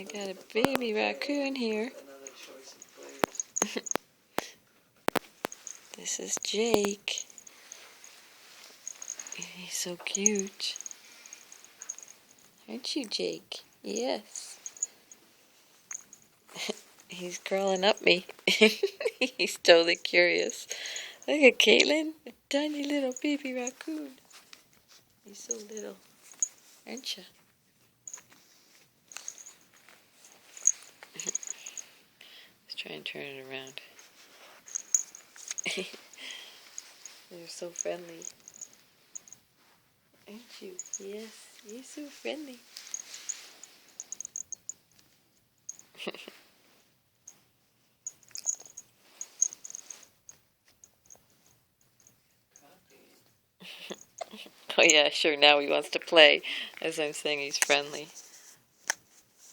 got a baby raccoon here. This is Jake. He's so cute. Aren't you, Jake? Yes. He's crawling up me. He's totally curious. Look at Caitlin, a tiny little baby raccoon. He's so little, aren't you? Let's try and turn it around. They're so friendly. Aren't you? Yes, you're so friendly. Oh yeah, sure, now he wants to play. As I'm saying, he's friendly.